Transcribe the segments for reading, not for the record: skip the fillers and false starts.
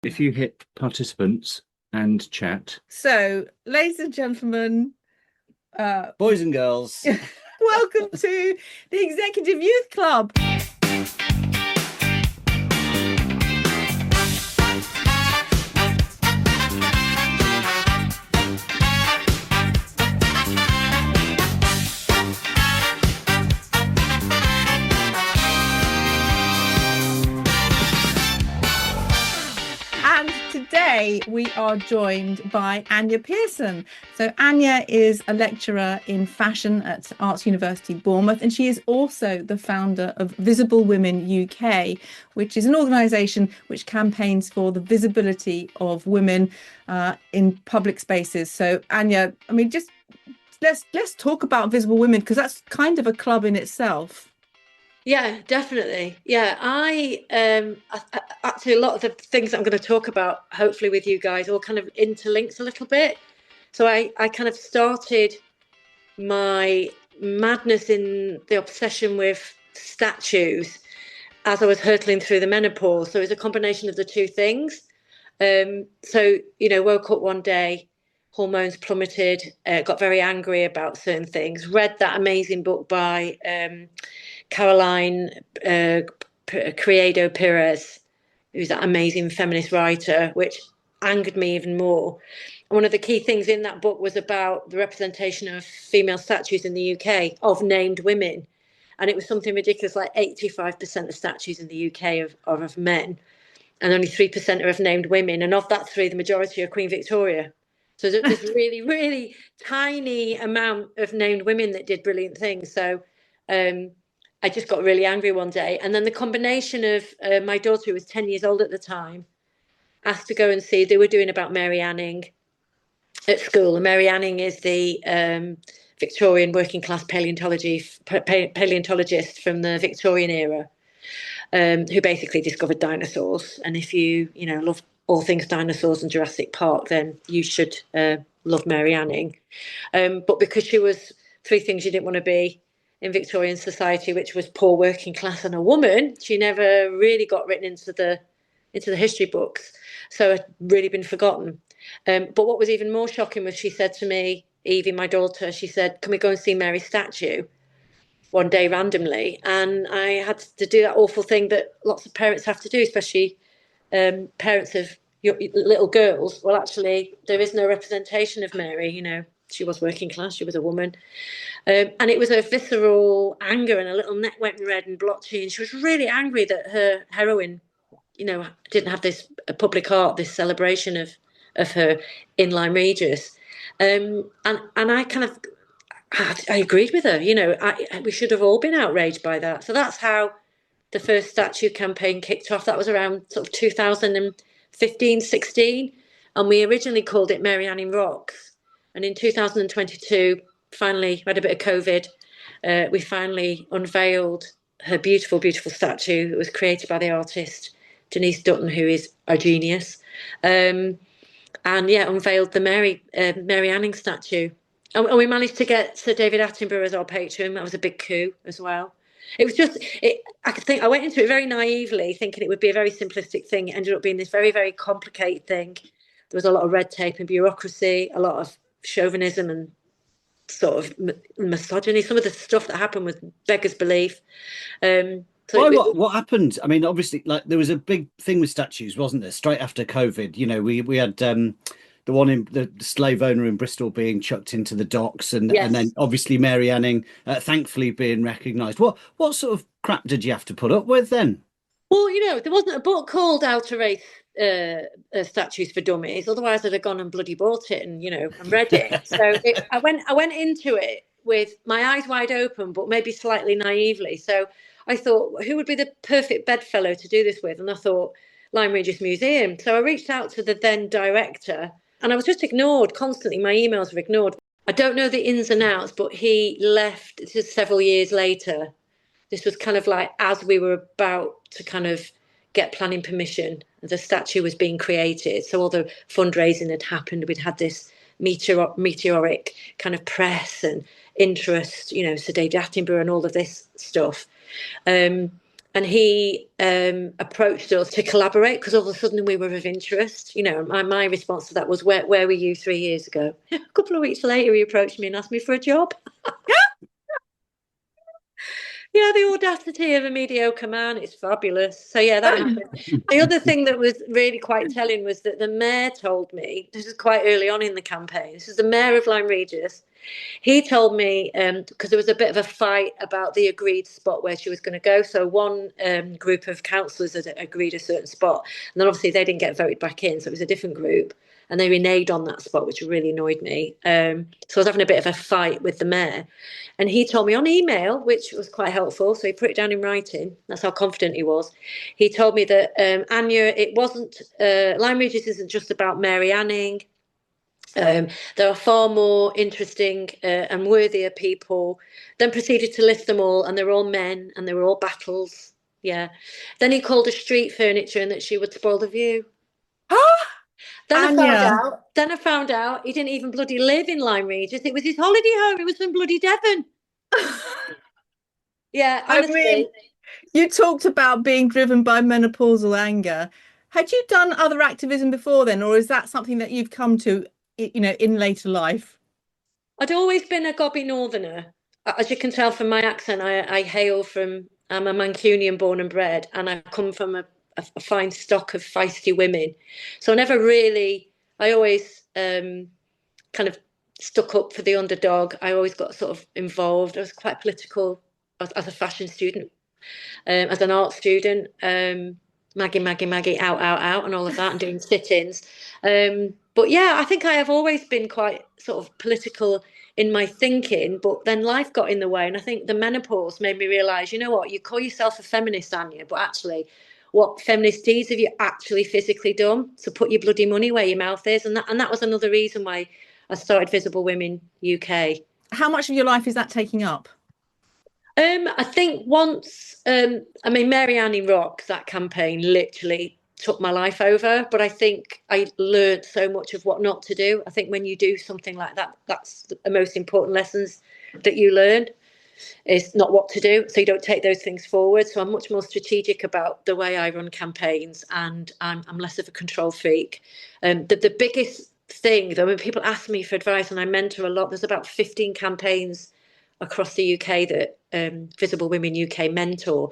If you hit participants and chat, So, ladies and gentlemen, boys and girls. welcome to the Executive Youth Club. And today we are joined by Anya Pearson. So Anya is a lecturer in fashion at Arts University Bournemouth, and she is also the founder of Visible Women UK, which is an organisation which campaigns for the visibility of women in public spaces. So Anya, I mean, just let's talk about Visible Women, because that's kind of a club in itself. Yeah, definitely. Yeah, actually a lot of the things I'm going to talk about, hopefully with you guys, all kind of interlinks a little bit. So I kind of started my madness in the obsession with statues as I was hurtling through the menopause. So it's a combination of the two things. Woke up one day, hormones plummeted, got very angry about certain things, read that amazing book by Caroline Criado Perez, who's that amazing feminist writer, which angered me even more. And one of the key things in that book was about the representation of female statues in the UK of named women. And it was something ridiculous, like 85% of statues in the UK are of men, and only 3% are of named women. And of that three, the majority are Queen Victoria. So there's this really, really tiny amount of named women that did brilliant things. So I just got really angry one day. And then the combination of my daughter, who was 10 years old at the time, asked to go and see, they were doing about Mary Anning at school. And Mary Anning is the Victorian working class paleontologist from the Victorian era, who basically discovered dinosaurs. And if you love all things dinosaurs and Jurassic Park, then you should love Mary Anning. But because she was three things you didn't want to be in Victorian society, which was poor, working class, and a woman, she never really got written into the history books. So had really been forgotten. But what was even more shocking was she said to me, Evie, my daughter, she said, "Can we go and see Mary's statue?" one day randomly. And I had to do that awful thing that lots of parents have to do, especially parents of little girls. Well, actually, there is no representation of Mary. She was working class, she was a woman. And it was a visceral anger, and her little neck went red and blotchy. And she was really angry that her heroine, didn't have this public art, this celebration of her in Lyme Regis. And I kind of, I agreed with her. We should have all been outraged by that. So that's how the first statue campaign kicked off. That was around sort of 2015, 16. And we originally called it Mary Anning Rocks. And in 2022, finally, we had a bit of COVID. We finally unveiled her beautiful, beautiful statue. It was created by the artist Denise Dutton, who is a genius. Unveiled the Mary Anning statue. And we managed to get Sir David Attenborough as our patron. That was a big coup as well. It was just, I went into it very naively, thinking it would be a very simplistic thing. It ended up being this very, very complicated thing. There was a lot of red tape and bureaucracy, a lot of chauvinism and sort of misogyny. Some of the stuff that happened was beggars belief. What happened? I mean, obviously, like there was a big thing with statues, wasn't there? Straight after COVID, we had the one in the slave owner in Bristol being chucked into the docks, and Yes. and then obviously Mary Anning, thankfully being recognised. What sort of crap did you have to put up with then? Well, there wasn't a book called How to Raise Statues for Dummies. Otherwise, I'd have gone and bloody bought it and read it. So I went into it with my eyes wide open, but maybe slightly naively. So I thought, who would be the perfect bedfellow to do this with? And I thought, Lyme Regis Museum. So I reached out to the then director, and I was just ignored constantly. My emails were ignored. I don't know the ins and outs, but he left just several years later. This was kind of like as we were about to kind of get planning permission, the statue was being created. So all the fundraising had happened. We'd had this meteoric kind of press and interest, Sir David Attenborough and all of this stuff. and he approached us to collaborate because all of a sudden we were of interest. You know, my response to that was, where were you 3 years ago? A couple of weeks later, he approached me and asked me for a job. Yeah, the audacity of a mediocre man is fabulous. So yeah, that happened. The other thing that was really quite telling was that the mayor told me, this is quite early on in the campaign, this is the mayor of Lyme Regis. He told me, because there was a bit of a fight about the agreed spot where she was going to go. So one group of councillors had agreed a certain spot, and then obviously they didn't get voted back in, so it was a different group, and they reneged on that spot, which really annoyed me. So I was having a bit of a fight with the mayor, and he told me on email, which was quite helpful. So he put it down in writing. That's how confident he was. He told me that Anya, it wasn't Lyme Regis isn't just about Mary Anning. There are far more interesting and worthier people. Then proceeded to list them all, and they were all men, and they were all battles. Yeah. Then he called her street furniture, and that she would spoil the view. Then I found out he didn't even bloody live in Lyme Regis. It was his holiday home. It was from bloody Devon. Yeah, honestly. I mean, you talked about being driven by menopausal anger. Had you done other activism before then, or is that something that you've come to, you know, in later life? I'd always been a gobby northerner. As you can tell from my accent, I'm a Mancunian born and bred, and I come from a fine stock of feisty women. So I always kind of stuck up for the underdog. I always got sort of involved. I was quite political as a fashion student, as an art student, Maggie, out, and all of that, and doing sit-ins. But yeah, I think I have always been quite sort of political in my thinking, but then life got in the way. And I think the menopause made me realise, you know what, you call yourself a feminist, Anya, but actually what feminist deeds have you actually physically done? So put your bloody money where your mouth is. And that was another reason why I started Visible Women UK. How much of your life is that taking up? I think once, Mary Anning Rock, that campaign literally took my life over, but I think I learned so much of what not to do. I think when you do something like that, that's the most important lessons that you learn, is not what to do, so you don't take those things forward. So I'm much more strategic about the way I run campaigns, and I'm less of a control freak. The biggest thing, though, when people ask me for advice, and I mentor a lot, there's about 15 campaigns across the UK that Visible Women UK mentor.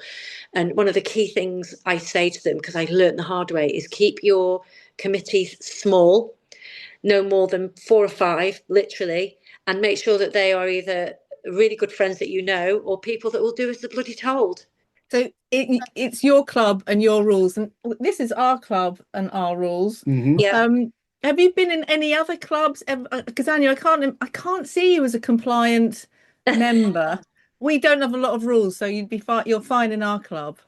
And one of the key things I say to them, because I learned the hard way, is keep your committees small, no more than 4 or 5, literally, and make sure that they are either really good friends that you know, or people that will do as they're bloody told. So it's your club and your rules, and this is our club and our rules. Mm-hmm. Yeah. Have you been in any other clubs? Because Anya, I can't see you as a compliant member. We don't have a lot of rules, so you're fine in our club.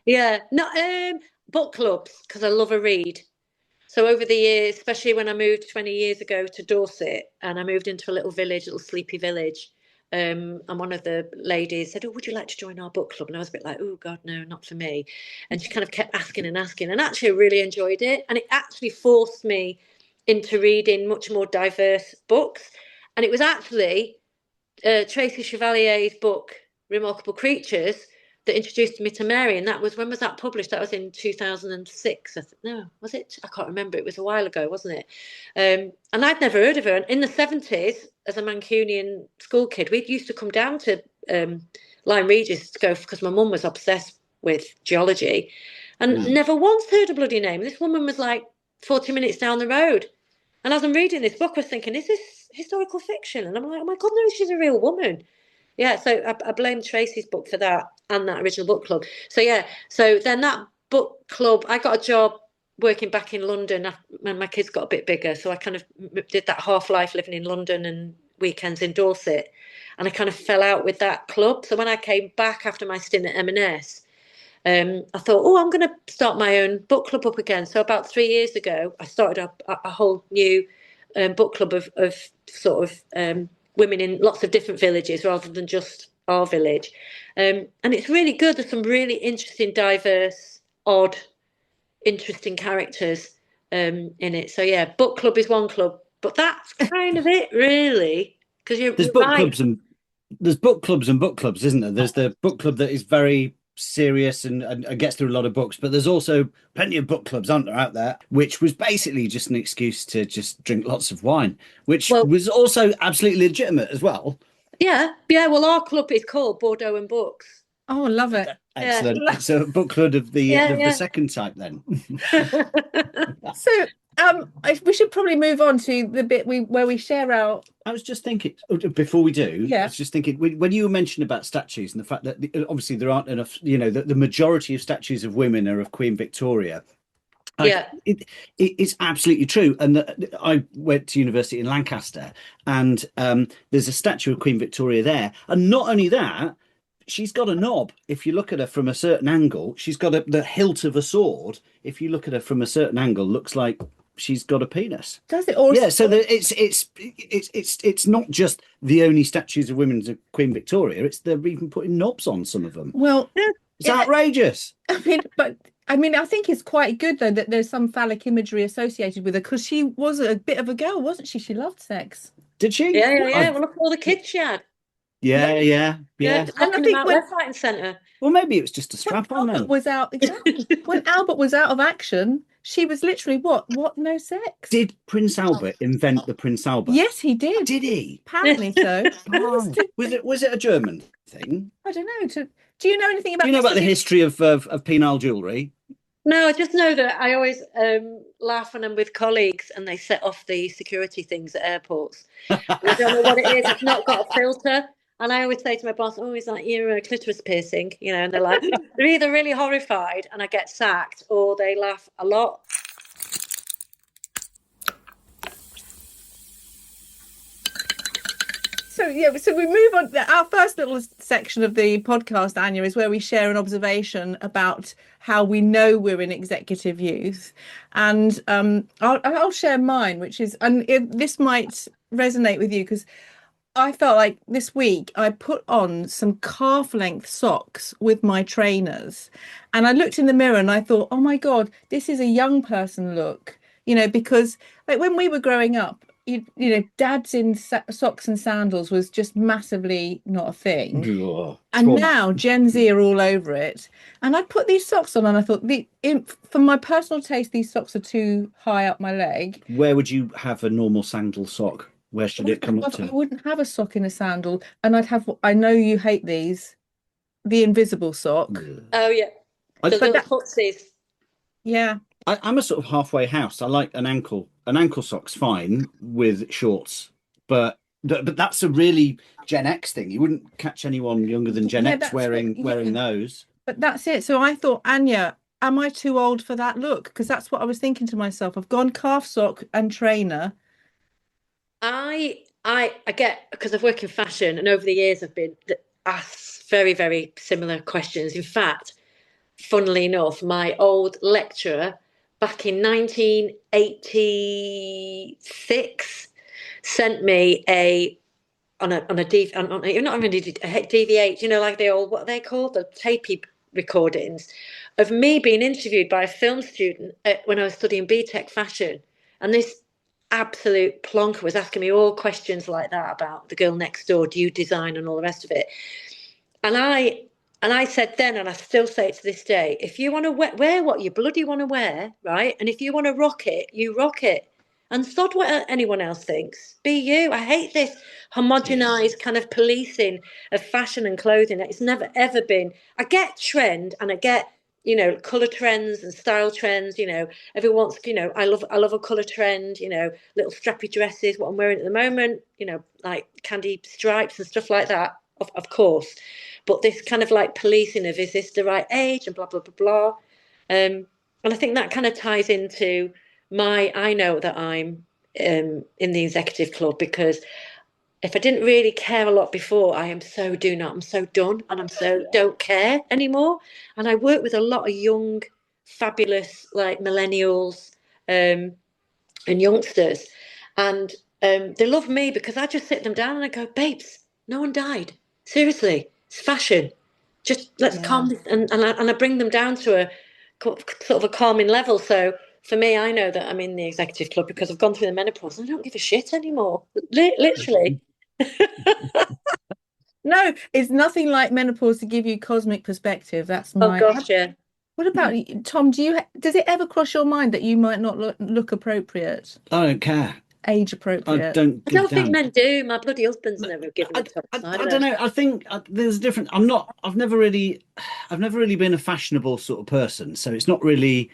Yeah, no, book clubs, because I love a read. So over the years, especially when I moved 20 years ago to Dorset, and I moved into a little sleepy village, and one of the ladies said, "Oh, would you like to join our book club?" And I was a bit like, "Oh God, no, not for me." And she kind of kept asking, and actually I really enjoyed it, and it actually forced me into reading much more diverse books. And it was actually Tracy Chevalier's book Remarkable Creatures that introduced me to Mary. And when was that published? That was in 2006. No, was it? I can't remember. It was a while ago, wasn't it? And I'd never heard of her. And in the 70s, as a Mancunian school kid, we used to come down to Lyme Regis to go, because my mum was obsessed with geology, and never once heard a bloody name. This woman was like 40 minutes down the road. And as I'm reading this book, I was thinking, is this historical fiction? And I'm like, oh my God, no, she's a real woman. Yeah, so I blame Tracy's book for that, and that original book club. So yeah, so then that book club, I got a job working back in London when my kids got a bit bigger. So I kind of did that half life living in London and weekends in Dorset. And I kind of fell out with that club. So when I came back after my stint at M&S, I thought, I'm going to start my own book club up again. So about 3 years ago, I started a whole new book club of sort of women in lots of different villages rather than just our village. And it's really good. There's some really interesting, diverse, odd, interesting characters in it. So yeah, book club is one club, but that's kind of it, really. Because there's book clubs and book clubs, isn't there? There's the book club that is very serious and gets through a lot of books, but there's also plenty of book clubs, aren't there, out there, which was basically just an excuse to just drink lots of wine, which was also absolutely legitimate as well. Yeah. Well, our club is called Bordeaux and Books. Oh, I love it. Excellent. Yeah. It's a book club of the second type then. So we should probably move on to the bit where we share our... I was just thinking, before we do, I was just thinking, when you mentioned about statues and the fact that obviously there aren't enough, the majority of statues of women are of Queen Victoria. It's absolutely true. And I went to university in Lancaster, and there's a statue of Queen Victoria there. And not only that, she's got a knob. If you look at her from a certain angle, she's got the hilt of a sword. If you look at her from a certain angle, looks like she's got a penis. Does it? Or so it's not just the only statues of women of Queen Victoria. They're even putting knobs on some of them. Well, it's outrageous. I mean, I think it's quite good though that there's some phallic imagery associated with her, because she was a bit of a girl, wasn't she? She loved sex. Did she? Yeah. Well, look at all the kids she had. Yeah. And I think left, right, and centre. Well, maybe it was just a strap on. Then was out when Albert was out of action. She was literally what? No sex. Did Prince Albert invent the Prince Albert? Yes, he did. Did he? Apparently so. Was it a German thing? I don't know. Do you know anything about? Do you know about the history of penile jewellery? No, I just know that I always laugh when I'm with colleagues and they set off the security things at airports. I don't know what it is. It's not got a filter. And I always say to my boss, "Oh, is that your clitoris piercing?" And they're like, they're either really horrified and I get sacked, or they laugh a lot. So we move on. Our first little section of the podcast, Anya, is where we share an observation about how we know we're in executive youth, and I'll share mine, which is, and this might resonate with you, because I felt like this week I put on some calf-length socks with my trainers, and I looked in the mirror and I thought, oh my God, this is a young person look, because like when we were growing up, dads in socks and sandals was just massively not a thing. And now Gen Z are all over it. And I put these socks on and I thought, for my personal taste, these socks are too high up my leg. Where would you have a normal sandal sock? Where should it come up to? I wouldn't have a sock in a sandal. And I know you hate these, the invisible sock. Oh, yeah. The little footsies. Yeah. I'm a sort of halfway house. I like an ankle sock's fine with shorts, but that's a really Gen X thing. You wouldn't catch anyone younger than Gen X wearing those. But that's it. So I thought, Anya, am I too old for that look? Because that's what I was thinking to myself. I've gone calf sock and trainer. I get, because I've worked in fashion, and over the years I've been asked very, very similar questions. In fact, funnily enough, my old lecturer back in 1986 sent me a DVH, like the old, what are they called, the tapey recordings of me being interviewed by a film student when I was studying BTEC fashion, and this absolute plonker was asking me all questions like that about the girl next door, do you design, and all the rest of it. And I said then, and I still say it to this day, if you want to wear what you bloody want to wear, right? And if you want to rock it, you rock it. And sod what anyone else thinks. Be you. I hate this homogenized kind of policing of fashion and clothing. It's never, ever been. I get trend, and I get, colour trends and style trends. Everyone's, I love a colour trend, little strappy dresses, what I'm wearing at the moment, like candy stripes and stuff like that, of course. But this kind of like policing of, is this the right age, and blah, blah, blah, blah. And I think that kind of ties into I know that I'm in the executive club, because if I didn't really care a lot before, I'm so done, and I'm so don't care anymore. And I work with a lot of young, fabulous, like millennials and youngsters. And they love me because I just sit them down and I go, babes, no one died. Seriously, it's fashion. Just let's calm, and I bring them down to a sort of a calming level. So for me, I know that I'm in the executive club because I've gone through the menopause and I don't give a shit anymore. Literally. No, it's nothing like menopause to give you cosmic perspective. That's Oh my. gosh, yeah. What about you, Tom? Does it ever cross your mind that you might not look appropriate, I don't care. age I appropriate? don't I give a don't think damn. men do. My bloody husband's never given I, a top I, side I of don't it. know. I think there's a different. I've never really been a fashionable sort of person. So it's not really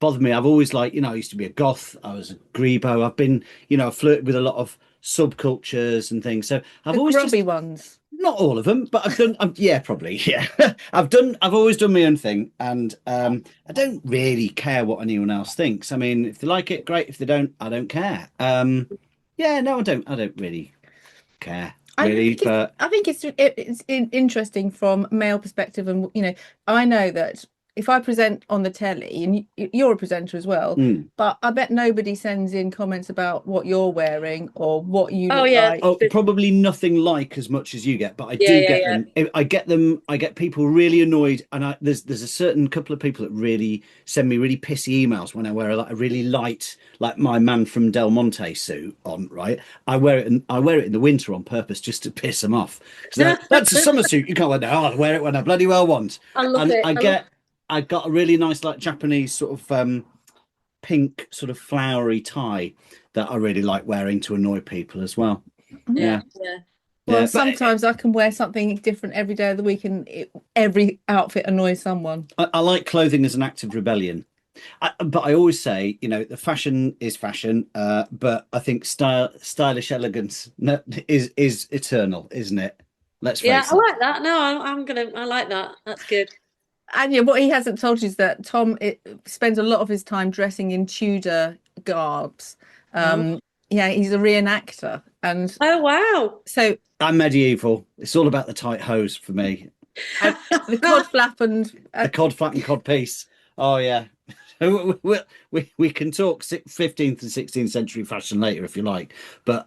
bothered me. I've always like, I used to be a goth. I was a grebo. I've been, I've flirted with a lot of subcultures and things. So I've The always just, grubby ones. not all of them, but I've done, yeah, probably, yeah. I've always done my own thing, and I don't really care what anyone else thinks. I mean, if they like it, great. If they don't, I don't care. Yeah, no, I don't really care, really. But I think it's interesting from male perspective, and I know that if I present on the telly, and you're a presenter as well, mm. but I bet nobody sends in comments about what you're wearing or what you Oh look yeah, like. Oh, probably nothing like as much as you get, but I yeah, do yeah, get yeah. them. I get them. I get people really annoyed, and there's a certain couple of people that really send me really pissy emails when I wear like a really light, like my man from Del Monte suit on. Right, I wear it in the winter on purpose just to piss them off because that's a summer suit. You can't wear that. Oh, I wear it when I bloody well want. I love And it. I got a really nice like Japanese sort of pink sort of flowery tie that I really like wearing to annoy people as well. Yeah, Yeah, yeah. Well, yeah. sometimes I can wear something different every day of the week, and every outfit annoys someone. I like clothing as an act of rebellion. But I always say, the fashion is fashion, but I think stylish elegance is eternal, isn't it? Let's Yeah, face I it. like that. No, I like that. That's good. And yeah, what he hasn't told you is that Tom spends a lot of his time dressing in Tudor garbs. Oh, Yeah, he's a reenactor, and oh wow. so I'm medieval. It's all about the tight hose for me. and the cod flap and The cod flat and cod piece. Oh yeah. We can talk 15th and 16th century fashion later if you like, but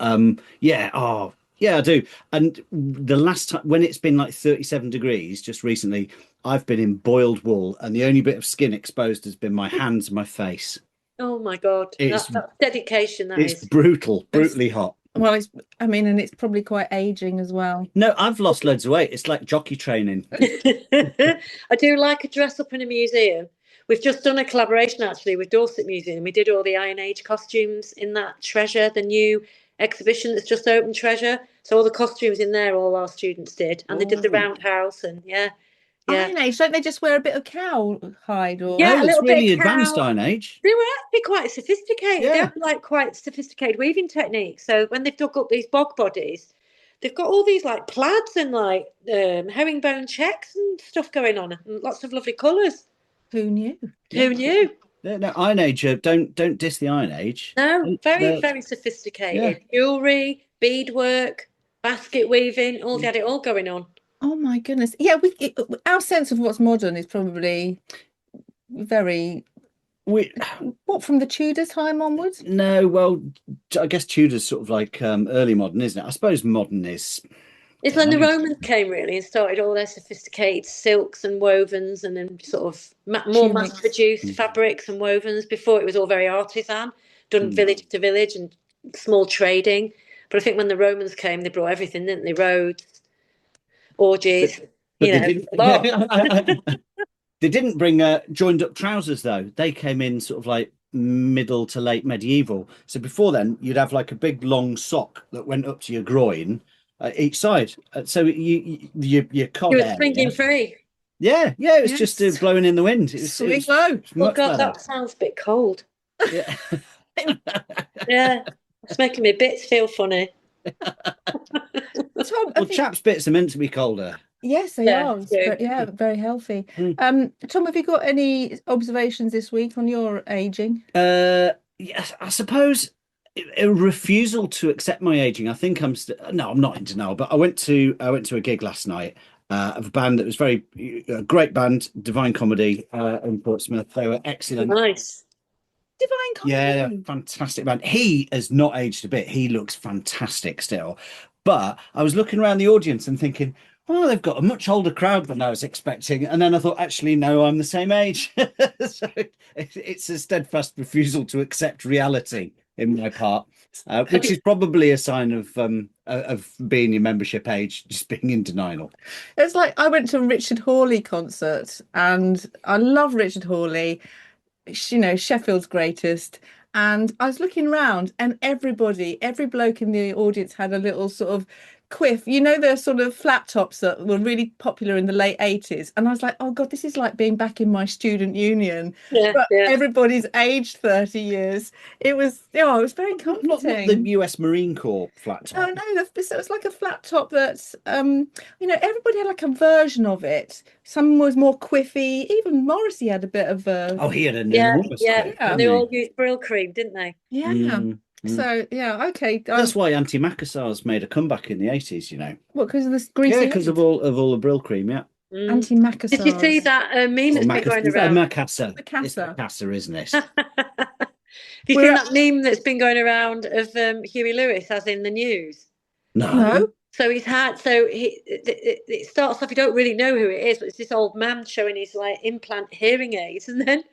yeah, oh yeah, I do. And the last time when it's been like 37 degrees just recently, I've been in boiled wool, and the only bit of skin exposed has been my hands and my face. Oh my God. It's That's dedication, that it's is. brutal, it's brutally hot. well, I mean, and it's probably quite aging as well. No, I've lost loads of weight. It's like jockey training. I do like a dress up in a museum. We've just done a collaboration actually with Dorset Museum. We did all the Iron Age costumes in that Treasure, the new exhibition that's just opened, Treasure. So all the costumes in there, all our students did, and they did the Oh. roundhouse, and yeah, yeah, Iron Age, don't they just wear a bit of cow hide or? No, yeah, a it's little bit really of advanced cow. Iron Age. They were actually quite sophisticated. They Yeah. have like quite sophisticated weaving techniques. So when they've dug up these bog bodies, they've got all these like plaids and like herringbone checks and stuff going on, and lots of lovely colours. Who knew? Who knew? Yeah, no, Iron Age. Don't diss the Iron Age. No, very, The- very yeah. sophisticated. Jewellery, beadwork, basket weaving, all they had it all going on. Oh my goodness. Yeah, our sense of what's modern is probably very We what from the Tudor time onwards. no, well, I guess Tudor's sort of like early modern, isn't it? I suppose modern is. It's I when don't the know. Romans came really and started all their sophisticated silks and wovens and then sort of more Tunics. mass-produced fabrics and wovens. Before it was all very artisan, done village to village and small trading. But I think when the Romans came, they brought everything, didn't they? Roads, orgies, But you they know, didn't. a lot. They didn't bring joined up trousers though. They came in sort of like middle to late medieval. So before then, you'd have like a big long sock that went up to your groin each side. So your cod You were area. swinging free. Yeah, it was Yes. just blowing in the wind. It Swing was low. Oh much God, better. that sounds a bit cold. Yeah. Yeah, it's making my bits feel funny. Tom, Well, chaps' bits are meant to be colder. yes, they Yeah, are. yeah. Yeah, very healthy. Mm. Tom, have you got any observations this week on your aging? Yes, I suppose a refusal to accept my aging. I think no, I'm not in denial, but I went to a gig last night of a band that was a great band, Divine Comedy in Portsmouth. They were excellent. Nice. Divine Comedy. Yeah, they're a fantastic band. He has not aged a bit. He looks fantastic still. But I was looking around the audience and thinking, oh, they've got a much older crowd than I was expecting. And then I thought, actually, no, I'm the same age. So it's a steadfast refusal to accept reality in my part, which is probably a sign of of being your membership age, just being in denial. It's like I went to a Richard Hawley concert, and I love Richard Hawley, Sheffield's greatest. And I was looking around, and every bloke in the audience had a little sort of quiff, the sort of flat tops that were really popular in the late 80s. And I was like, oh God, this is like being back in my student union. But everybody's aged 30 years. It was very comforting. Not the US Marine Corps flat top. Oh no, it was like a flat top that's everybody had like a version of it. Some was more quiffy. Even Morrissey had a bit of he had an enormous quiff, and they all used Brill cream, didn't they? So okay, that's why anti-macassars made a comeback in the 80s. What, because of this greasy? Yeah, because of all the Brill cream. Anti-macassars. Did you see that meme that's been going around? Macassar. It's macassar, isn't it? Have you seen that meme that's been going around of Huey Lewis, as in the news? No. So it starts off, you don't really know who it is, but it's this old man showing his like implant hearing aids, and then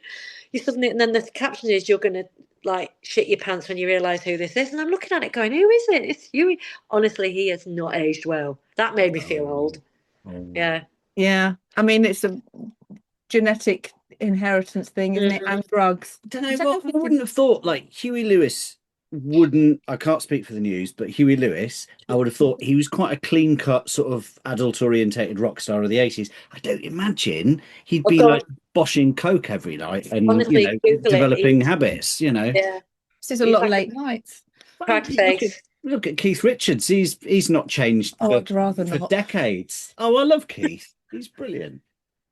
the caption is, you're gonna like shit your pants when you realise who this is. And I'm looking at it going, who is it? It's Huey. Honestly, he has not aged well. That made me feel old. Yeah. I mean, it's a genetic inheritance thing, isn't it? And drugs. I wouldn't have thought like Huey Lewis I can't speak for the news, but Huey Lewis, I would have thought he was quite a clean-cut sort of adult-orientated rock star of the 80s. I don't imagine he'd be like boshing coke every night and honestly, developing habits. Yeah, this is a lot of late nights. Look at Keith Richards. He's not changed for decades. Oh, I love Keith. He's brilliant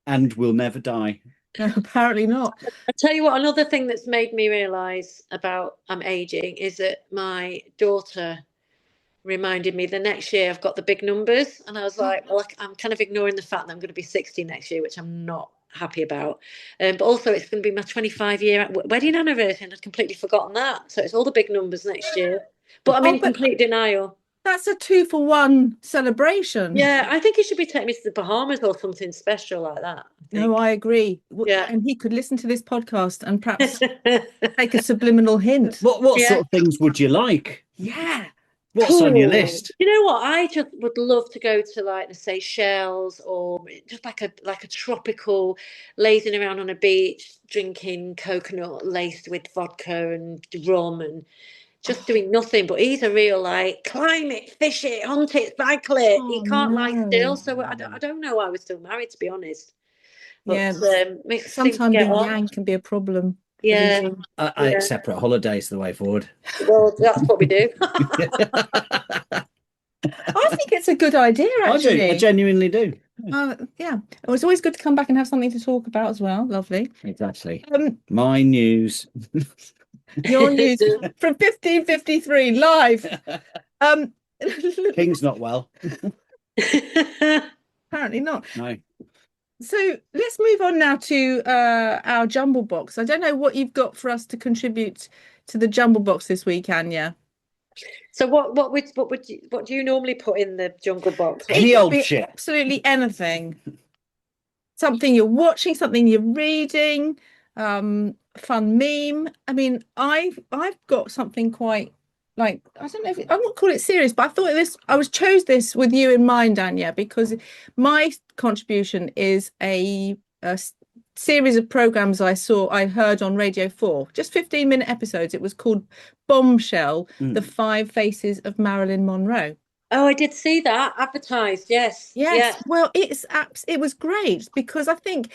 and will never die. No, apparently not. I tell you what, another thing that's made me realise about I'm aging is that my daughter reminded me the next year I've got the big numbers, and I was like, well, I'm kind of ignoring the fact that I'm going to be 60 next year, which I'm not happy about. But also it's going to be my 25-year wedding anniversary, and I'd completely forgotten that. So it's all the big numbers next year. But I'm in complete denial. That's a 2-for-1 celebration. Yeah, I think he should be taking me to the Bahamas or something special like that. No, I agree. Yeah. And he could listen to this podcast and perhaps take a subliminal hint. What sort of things would you like? Yeah. What's on your list? You know what? I just would love to go to like the Seychelles, or just like a tropical, lazing around on a beach, drinking coconut laced with vodka and rum and just doing nothing. But he's a real like climb it, fish it, hunt it, cycle it. He can't lie still. So I don't know why we're still married, to be honest. But, sometimes being yang can be a problem. Yeah. I think separate holidays the way forward. Well, that's what we do. I think it's a good idea, actually. I genuinely do. Yeah. It's always good to come back and have something to talk about as well. Lovely. Exactly. My news. Your news from 1553 live. King's not well. Apparently not. No. So let's move on now to our Jumble Box. I don't know what you've got for us to contribute to the Jumble Box this week, Anya. So what do you normally put in the Jungle Box? Any old shit. Absolutely anything. Something you're watching, something you're reading, fun meme. I mean, I've got something quite like, I don't know if I won't call it serious, but I thought I chose this with you in mind, Anya, because my contribution is a series of programs I heard on Radio 4, just 15-minute episodes. It was called Bombshell, The 5 Faces of Marilyn Monroe. Oh, I did see that advertised. Yes. Well, it was great, because I think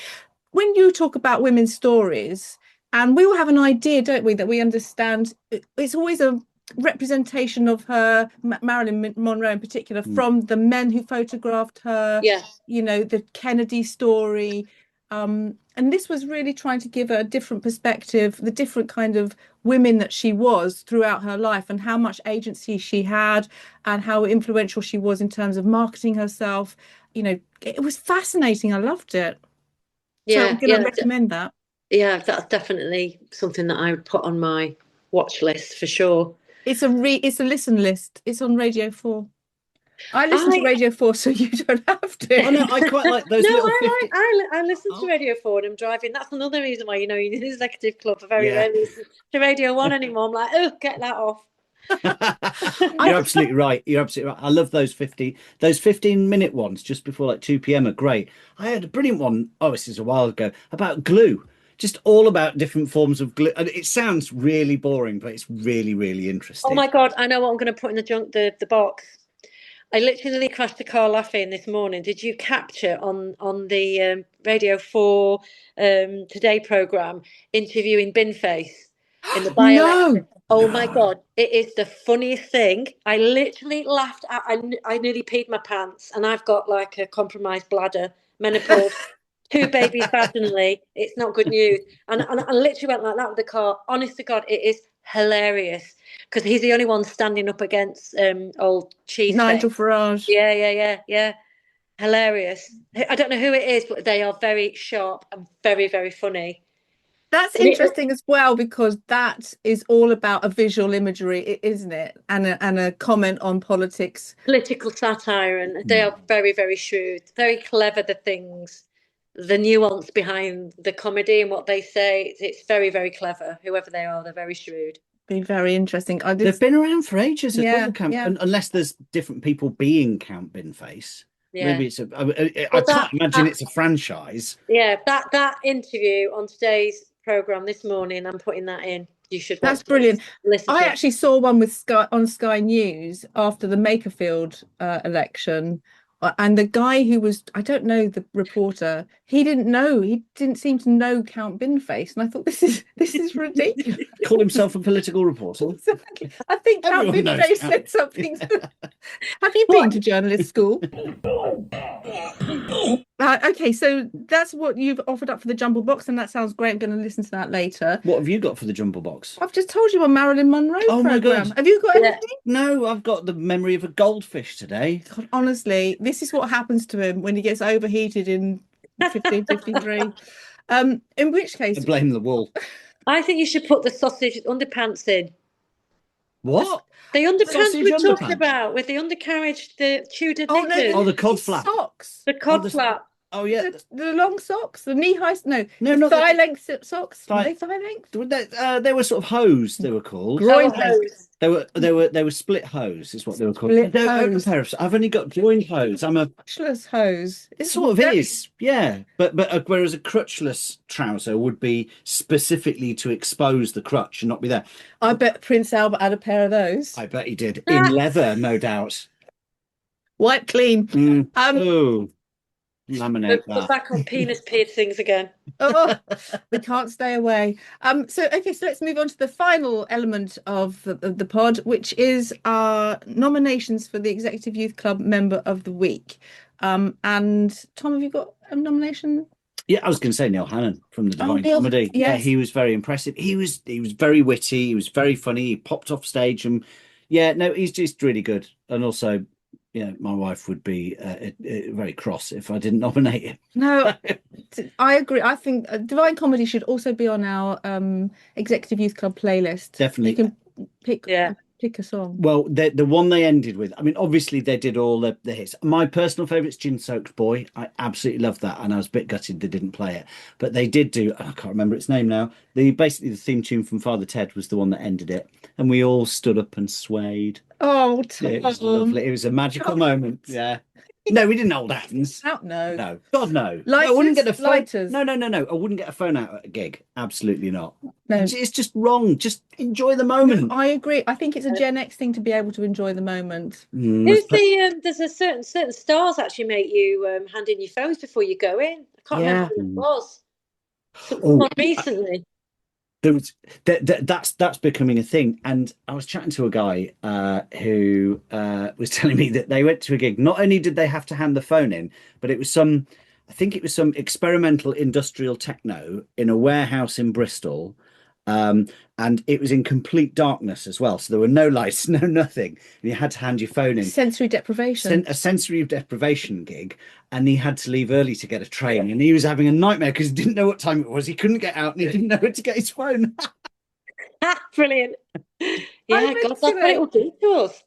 when you talk about women's stories, and we all have an idea, don't we, that we understand, it's always a representation of her, Marilyn Monroe in particular, from the men who photographed her, the Kennedy story, and this was really trying to give a different perspective, the different kind of women that she was throughout her life, and how much agency she had, and how influential she was in terms of marketing herself. It was fascinating. I loved it. So I'm going to recommend that. Yeah, that's definitely something that I would put on my watch list for sure. It's a listen list. It's on Radio 4. I listen to Radio 4, so you don't have to. Oh, no, I quite like those. I listen to Radio 4 when I'm driving. That's another reason why, you need an executive club. I very rarely listen to Radio 1 anymore. I'm like, get that off. You're absolutely right. You're absolutely right. I love those 15-minute ones just before like 2 p.m. are great. I had a brilliant one. Oh, this is a while ago about glue. Just all about different forms of glue. And it sounds really boring, but it's really, really interesting. Oh my God, I know what I'm going to put in the box. I literally crashed the car laughing this morning. Did you capture on the Radio 4 Today programme interviewing Binface in the by-election? No. Oh my God, it is the funniest thing. I literally laughed out. I nearly peed my pants, and I've got like a compromised bladder, menopause, two babies vaginally. It's not good news. And I literally went like that with the car. Honest to God, it is hilarious because he's the only one standing up against old cheese Nigel face. Farage. Yeah. Hilarious. I don't know who it is, but they are very sharp and very, very funny. That's interesting as well, because that is all about a visual imagery, isn't it? And a comment on politics. Political satire, and they are very, very shrewd, very clever, the nuance behind the comedy and what they say. It's very, very clever. Whoever they are, they're very shrewd. Be very interesting. They've been around for ages. Yeah. Unless there's different people being Count Binface. Yeah. Maybe it's I can't imagine it's a franchise. Yeah, that interview on today's programme this morning, I'm putting that in. You should watch. That's brilliant. Listen I actually saw one with Sky News after the Makerfield election, and the guy who was, I don't know, the reporter, he didn't seem to know Count Binface, and I thought this is ridiculous. Call himself a political reporter. Exactly. I think Count Everyone Binface knows said something. Have you been to journalist school? Okay, so that's what you've offered up for the Jumble Box, and that sounds great. I'm going to listen to that later. What have you got for the Jumble Box? I've just told you on Marilyn Monroe My program. God. Have you got anything? No, I've got the memory of a goldfish today. God, honestly, this is what happens to him when he gets overheated in 1553. In which case, I blame the wool. I think you should put the sausage underpants in. What? The underpants Sausage we're talking underpants? about with the undercarriage, the Tudor Oh, no, knickers, Oh, the cod flap. socks. the cod flap. Oh, yeah. The long socks, the knee-high, No, the not thigh-length socks. Were Thigh- they thigh-length? They were sort of hose, they were called. Groin hose. They were split hose, is what they were called. Split I don't own a hose. pair of. I've only got joined hose. I'm a Crotchless hose. It sort of is, yeah. But whereas a crotchless trouser would be specifically to expose the crotch and not be there. I bet Prince Albert had a pair of those. I bet he did in leather, no doubt. White clean. Oh, laminate Put that. back on penis piercings again. Oh, we can't stay away. So let's move on to the final element of the pod, which is our nominations for the Executive Youth Club Member of the Week. And Tom, have you got a nomination? Yeah, I was going to say Neil Hannon from the Divine Comedy. Yes. Yeah, he was very impressive. He was very witty. He was very funny. He popped off stage, and he's just really good. And also, my wife would be very cross if I didn't nominate him. No, I agree. I think Divine Comedy should also be on our Executive Youth Club playlist. Definitely. You can pick a song. Well, the one they ended with, I mean, obviously they did all the hits. My personal favourite's Gin Soaked Boy. I absolutely love that, and I was a bit gutted they didn't play it. But they did do, I can't remember its name now. Basically the theme tune from Father Ted was the one that ended it, and we all stood up and swayed. Oh, Tom. It was lovely. It was a magical moment. Yeah. No, we didn't hold hands. No. No. God, no. Lighters, I wouldn't get a phone. lighters. No. I wouldn't get a phone out at a gig. Absolutely not. No. It's just wrong. Just enjoy the moment. I agree. I think it's a Gen X thing to be able to enjoy the moment. Who's there's a certain stars actually make you hand in your phones before you go in. I can't remember who it was. Someone recently. That's becoming a thing, and I was chatting to a guy who was telling me that they went to a gig. Not only did they have to hand the phone in, but it was some experimental industrial techno in a warehouse in Bristol, and it was in complete darkness as well. So there were no lights, no nothing, and you had to hand your phone in. Sensory deprivation. A sensory deprivation gig, and he had to leave early to get a train, and he was having a nightmare because he didn't know what time it was. He couldn't get out, and he didn't know where to get his phone. Brilliant. Yeah, God, that's what it will do to us.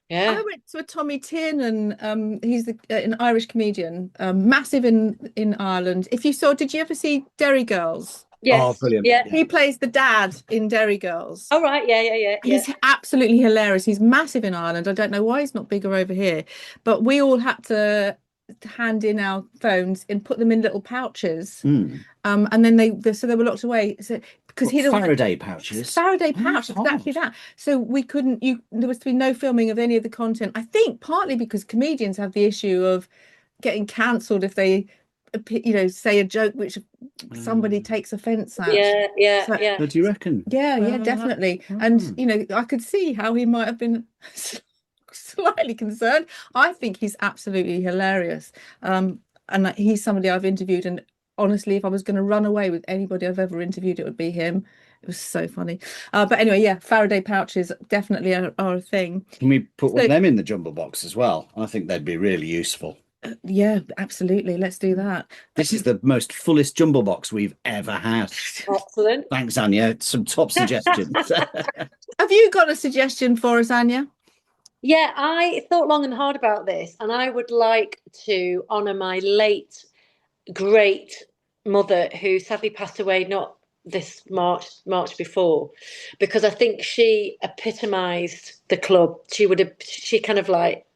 Yeah. I went to a Tommy Tiernan. He's an Irish comedian, massive in Ireland. Did you ever see Derry Girls? Yes. Oh, brilliant. Yeah. He plays the dad in Derry Girls. Oh, right. Yeah. He's absolutely hilarious. He's massive in Ireland. I don't know why he's not bigger over here, but we all had to hand in our phones and put them in little pouches. And then they were locked away. So because he Faraday pouches. Faraday pouch, exactly that. So we couldn't. There was to be no filming of any of the content. I think partly because comedians have the issue of getting cancelled if they, say a joke which somebody takes offence at. Yeah. What do you reckon? Yeah, definitely. And I could see how he might have been slightly concerned. I think he's absolutely hilarious. And he's somebody I've interviewed, and honestly, if I was going to run away with anybody I've ever interviewed, it would be him. It was so funny. But anyway, yeah, Faraday pouches definitely are a thing. Can we put one of them in the Jumble Box as well? I think they'd be really useful. Yeah, absolutely. Let's do that. This is the most fullest Jumble Box we've ever had. Excellent. Thanks, Anya. Some top suggestions. Have you got a suggestion for us, Anya? Yeah, I thought long and hard about this, and I would like to honour my late great mother, who sadly passed away not this March before, because I think she epitomised the club. She kind of like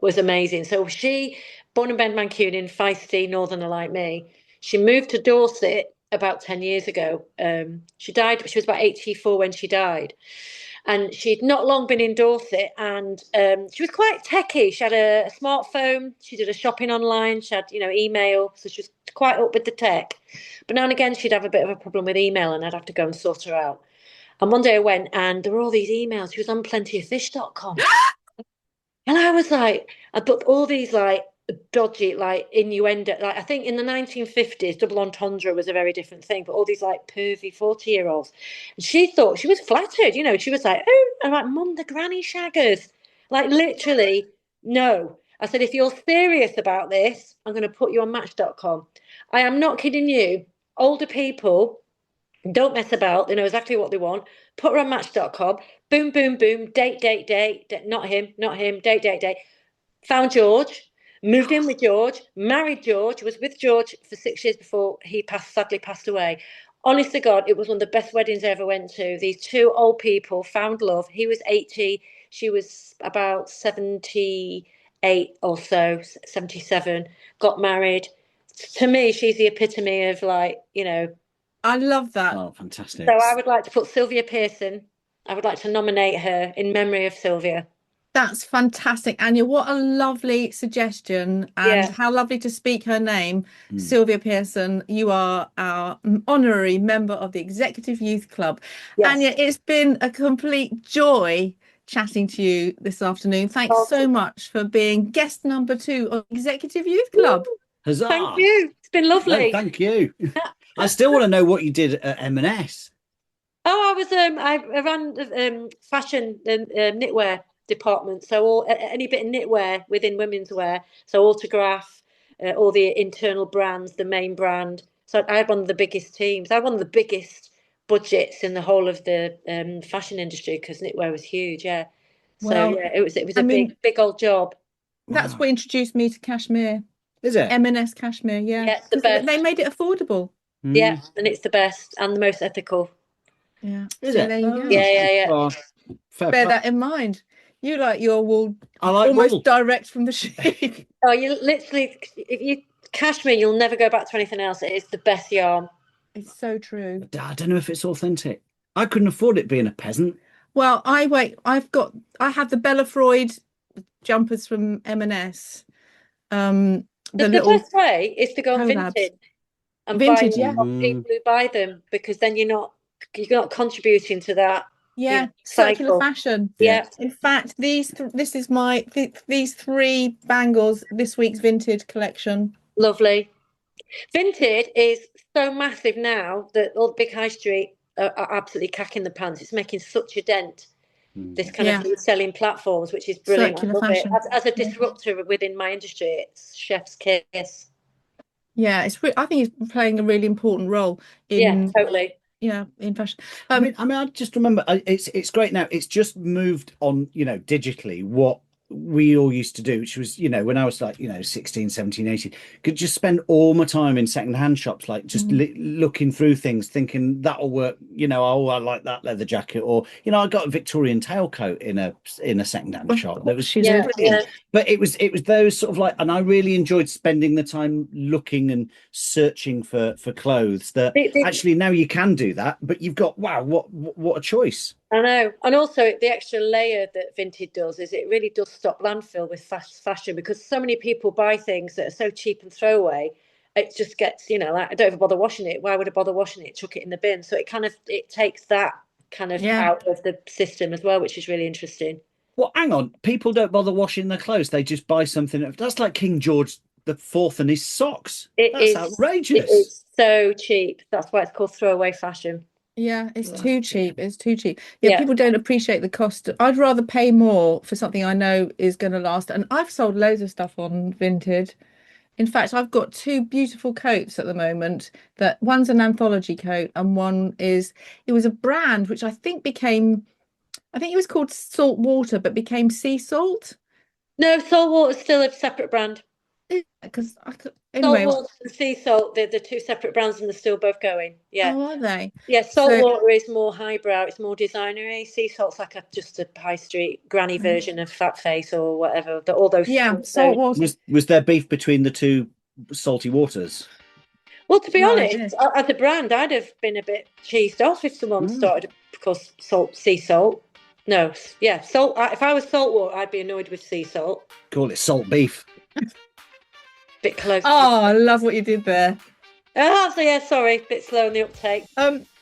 was amazing. So she, born and bred Mancunian, feisty northerner like me. She moved to Dorset about 10 years ago. She died. She was about 84 when she died. And she'd not long been in Dorset, and she was quite techie. She had a smartphone. She did a shopping online. She had, email. So she was quite up with the tech. But now and again, she'd have a bit of a problem with email, and I'd have to go and sort her out. And one day I went, and there were all these emails. She was on plentyoffish.com. And I was like, I put all these like dodgy, like innuendo. Like I think in the 1950s, double entendre was a very different thing. But all these like pervy 40-year-olds, and she thought she was flattered. She was like, "Oh," I'm like, "Mum, the granny shaggers." Like literally, no. I said, if you're serious about this, I'm going to put you on Match.com. I am not kidding you. Older people don't mess about. They know exactly what they want. Put her on Match.com. Boom, boom, boom. Date. Not him. Date. Found George. Moved in with George. Married George. Was with George for 6 years before he sadly passed away. Honest to God, it was one of the best weddings I ever went to. These two old people found love. He was 80. She was about 78 or so, 77. Got married. To me, she's the epitome of I love that. Oh, fantastic. So I would like to put Sylvia Pearson. I would like to nominate her in memory of Sylvia. That's fantastic, Anya. What a lovely suggestion, and how lovely to speak her name. Sylvia Pearson, you are our honorary member of the Executive Youth Club. Yes. Anya, it's been a complete joy chatting to you this afternoon. Thanks so much for being guest number 2 of Executive Youth Club. Huzzah. Thank you. It's been lovely. No, thank you. I still want to know what you did at M&S. Oh, I ran fashion knitwear department. So any bit of knitwear within women's wear. So Autograph, all the internal brands, the main brand. So I had one of the biggest teams. I had one of the biggest budgets in the whole of the fashion industry, because knitwear was huge. Yeah. So it was a big old job. That's what introduced me to cashmere. Is it? M&S cashmere, yeah. Yeah, it's the best. They made it affordable. Yeah, and it's the best and the most ethical. Yeah. Is so it? There you go. Yeah. Oh, bear that in mind. You like your wool almost wool direct from the sheep. Oh, you literally, if you cashmere, you'll never go back to anything else. It is the best yarn. It's so true. I don't know if it's authentic. I couldn't afford it being a peasant. Well, I have the Bella Freud jumpers from M&S. The best way is to go on vintage and buy people who buy them, because then you're not contributing to that. Yeah, circular fashion. Yeah. In fact, these 3 bangles, this week's vintage collection. Lovely. Vintage is so massive now that all the big high street are absolutely cacking the pants. It's making such a dent. This kind of selling platforms, which is brilliant. Circular I love fashion. it. As a disruptor within my industry, it's chef's kiss. Yeah, I think it's playing a really important role in totally. Yeah, in fashion. I mean, I just remember it's great now. It's just moved on, digitally. What we all used to do, which was, when I was like, 16, 17, 18, could just spend all my time in secondhand shops, like just looking through things, thinking that'll work. Oh, I like that leather jacket, or I got a Victorian tailcoat in a secondhand shop. That was brilliant. Yeah. But it was those sort of like, and I really enjoyed spending the time looking and searching for clothes that actually now you can do that, but you've got, wow, what a choice. I know. And also the extra layer that vintage does is it really does stop landfill with fast fashion, because so many people buy things that are so cheap and throwaway. It just gets, like, I don't even bother washing it. Why would I bother washing it? Chuck it in the bin. So it takes that kind of out of the system as well, which is really interesting. Well, hang on. People don't bother washing their clothes. They just buy something. That's like King George IV and his socks. That's outrageous. It is so cheap. That's why it's called throwaway fashion. Yeah, it's too cheap. It's too cheap. Yeah, people don't appreciate the cost. I'd rather pay more for something I know is going to last. And I've sold loads of stuff on Vinted. In fact, I've got 2 beautiful coats at the moment. That one's an anthology coat, and it was a brand which I think it was called Salt Water, but became Sea Salt. No, Salt Water is still a separate brand. Because anyway, Salt Water and Sea Salt, they're 2 separate brands, and they're still both going. Yeah. Oh, are they? Yeah, Salt Water is more highbrow, it's more designery. Sea Salt's like just a high street granny version of Fat Face or whatever. All those. Yeah, Salt Water. Was there beef between the 2 salty waters? Well, to be honest, as a brand, I'd have been a bit cheesed off if someone started because Sea Salt. No, yeah, Salt. If I was Salt Water, I'd be annoyed with Sea Salt. Call it salt beef. Bit close. Oh, I love what you did there. Oh, so yeah, sorry, bit slow in the uptake.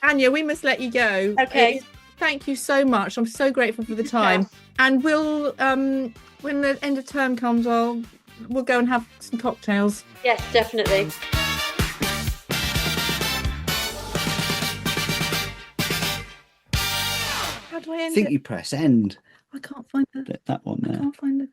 Anya, we must let you go. Okay. Thank you so much. I'm so grateful for the time. And we'll when the end of term comes, we'll go and have some cocktails. Yes, definitely. How do I end it? I think you press end. I can't find that one there. I can't find it.